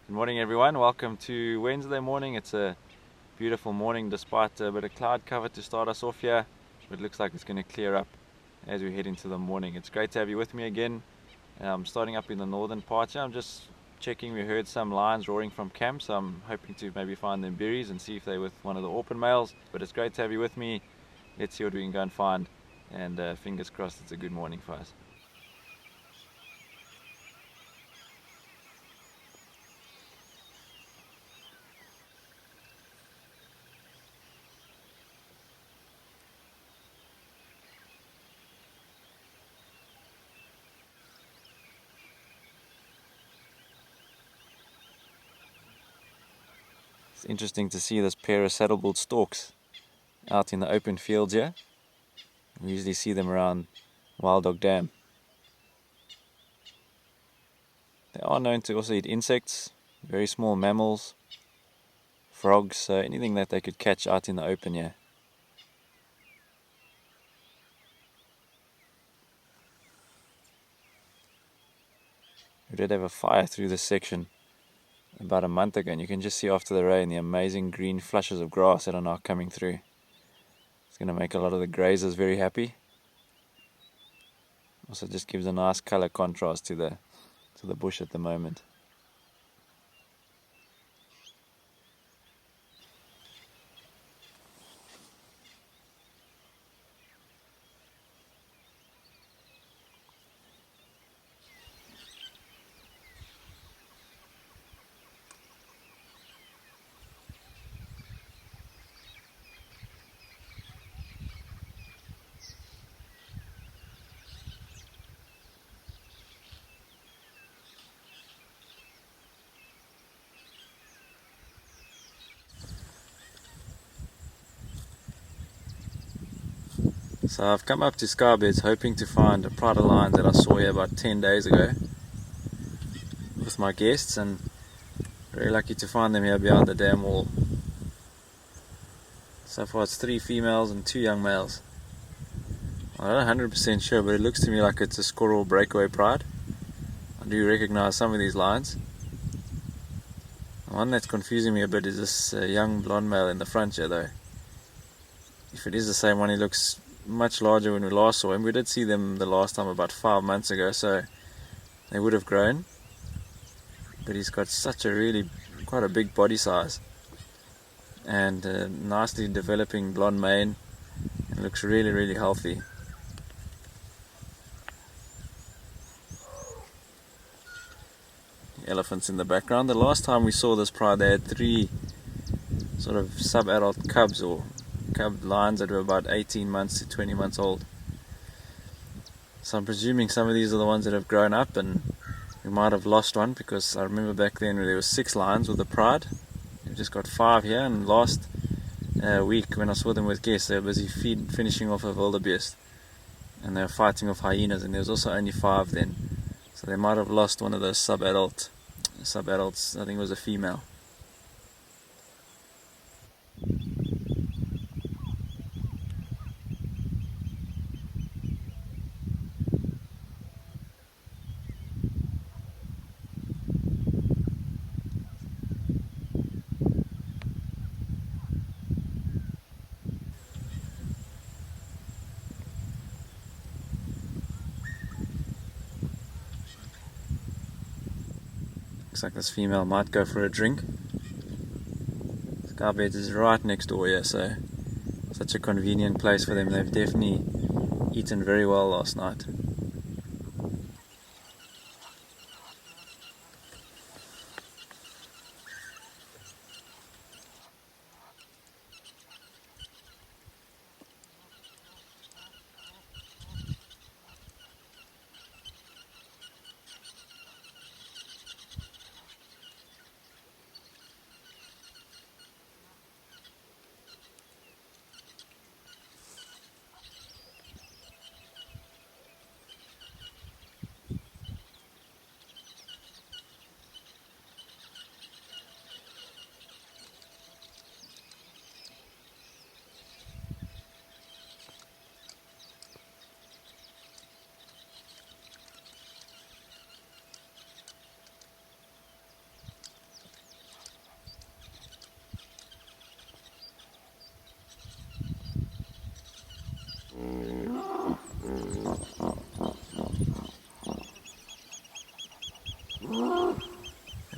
Good morning everyone, welcome to Wednesday morning. It's a beautiful morning despite a bit of cloud cover to start us off here. But it looks like it's going to clear up as we head into the morning. It's great to have you with me again. I'm starting up in the northern part here. I'm just checking, we heard some lions roaring from camp, so I'm hoping to maybe find them berries and see if they're with one of the orphan males. But it's great to have you with me. Let's see what we can go and find, and fingers crossed it's a good morning for us. It's interesting to see this pair of saddleball storks out in the open fields here. We usually see them around Wild Dog Dam. They are known to also eat insects, very small mammals, frogs, so anything that they could catch out in the open here. We did have a fire through this section about a month ago, and you can just see after the rain the amazing green flushes of grass that are now coming through. It's going to make a lot of the grazers very happy. Also just gives a nice color contrast to the bush at the moment. So I've come up to Skybeds hoping to find a pride of lions that I saw here about 10 days ago with my guests, and very lucky to find them here behind the dam wall. So far it's 3 females and 2 young males. I'm not 100% sure, but it looks to me like it's a Skorro Breakaway Pride. I do recognize some of these lions. The one that's confusing me a bit is this young blonde male in the front here though. If it is the same one, he looks much larger when we last saw him. We did see them the last time about 5 months ago, so they would have grown. But he's got such a quite a big body size. And nicely developing blonde mane. And looks really healthy. Elephants in the background. The last time we saw this pride, they had 3 sort of sub-adult cubs or cub lions that were about 18 months to 20 months old. So I'm presuming some of these are the ones that have grown up, and we might have lost one, because I remember back then where there were 6 lions with the pride. We've just got 5 here, and last week when I saw them with guests, they were busy finishing off a wildebeest, and they were fighting off hyenas, and there was also only 5 then. So they might have lost one of those sub-adults. I think it was a female. Looks like this female might go for a drink. Skybeds is right next door here, so such a convenient place for them. They've definitely eaten very well last night.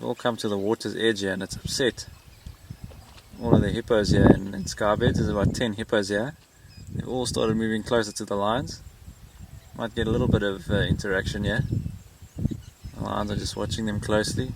all come to the water's edge here, and it's upset all of the hippos here in Skybeds. There's about 10 hippos here. They all started moving closer to the lions. Might get a little bit of interaction here. The lions are just watching them closely.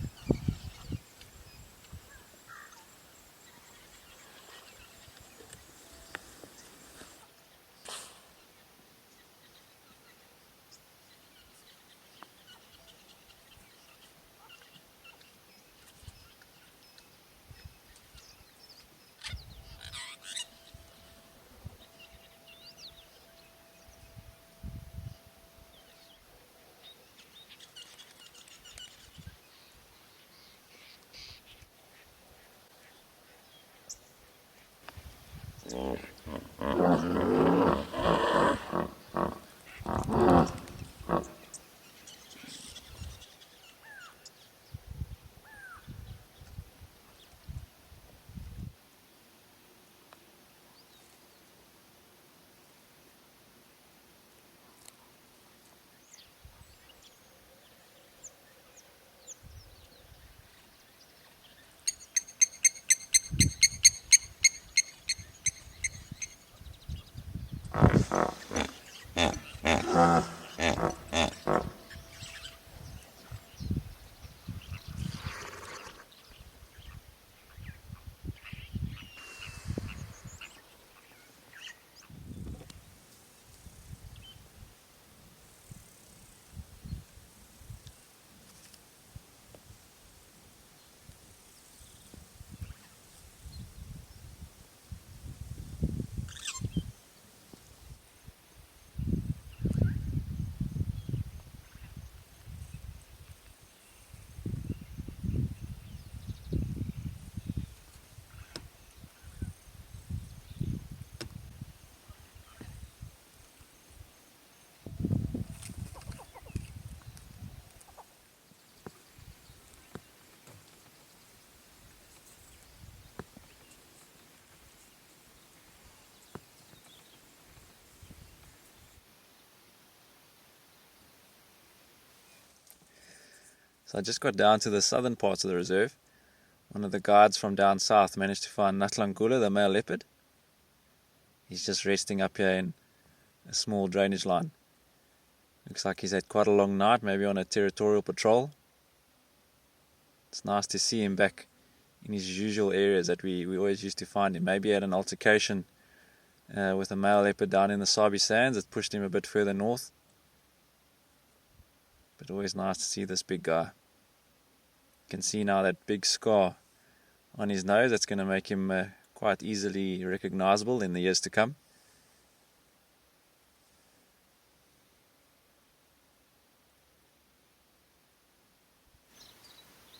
So I just got down to the southern parts of the reserve. One of the guides from down south managed to find Natalangula, the male leopard. He's just resting up here in a small drainage line. Looks like he's had quite a long night, maybe on a territorial patrol. It's nice to see him back in his usual areas that we always used to find him. Maybe he had an altercation with a male leopard down in the Sabi Sands that pushed him a bit further north. But always nice to see this big guy. You can see now that big scar on his nose. That's going to make him quite easily recognizable in the years to come.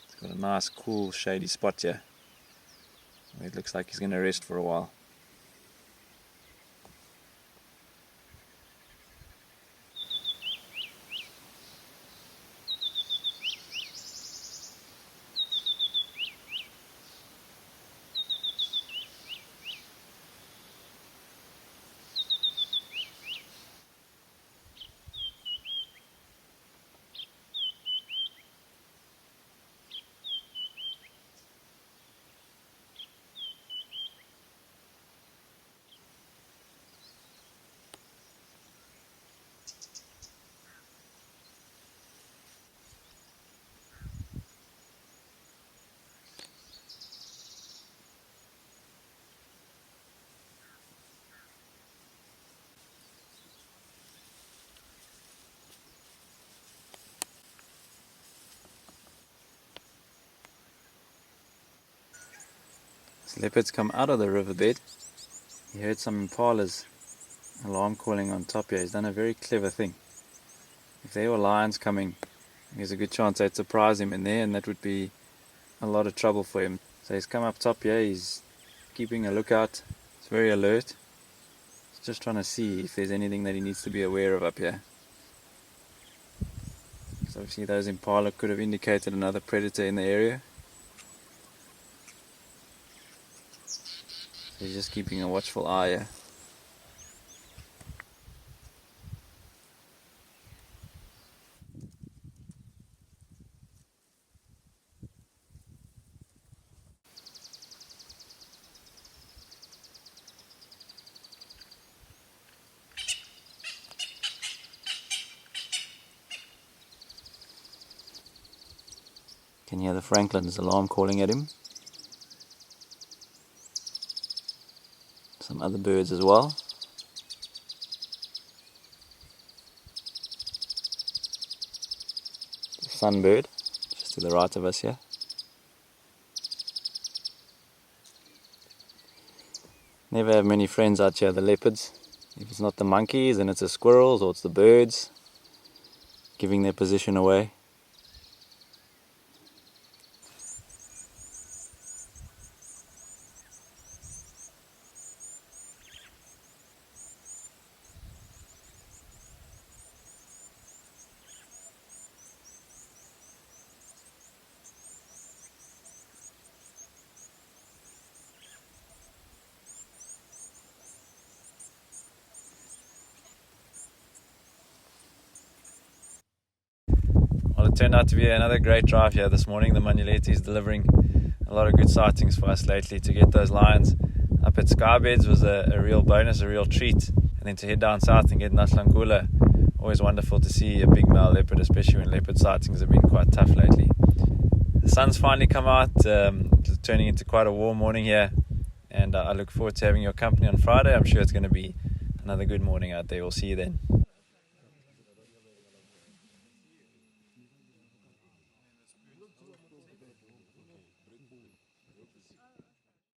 It's got a nice, cool, shady spot here. It looks like he's going to rest for a while. As leopards come out of the riverbed, he heard some impalas alarm calling on top here. He's done a very clever thing. If there were lions coming, there's a good chance they'd surprise him in there, and that would be a lot of trouble for him. So he's come up top here, he's keeping a lookout, he's very alert. He's just trying to see if there's anything that he needs to be aware of up here. So obviously those impala could have indicated another predator in the area. He's just keeping a watchful eye here. can hear the franklin's alarm calling at him. Some other birds as well. The sunbird, just to the right of us here. Never have many friends out here, the leopards. If it's not the monkeys, then it's the squirrels or it's the birds giving their position away. Well, it turned out to be another great drive here this morning. The Manyeleti is delivering a lot of good sightings for us lately. To get those lions up at Skybeds was a real bonus, a real treat. And then to head down south and get Natalangula, always wonderful to see a big male leopard, especially when leopard sightings have been quite tough lately. The sun's finally come out, turning into quite a warm morning here. And I look forward to having your company on Friday. I'm sure it's going to be another good morning out there. We'll see you then.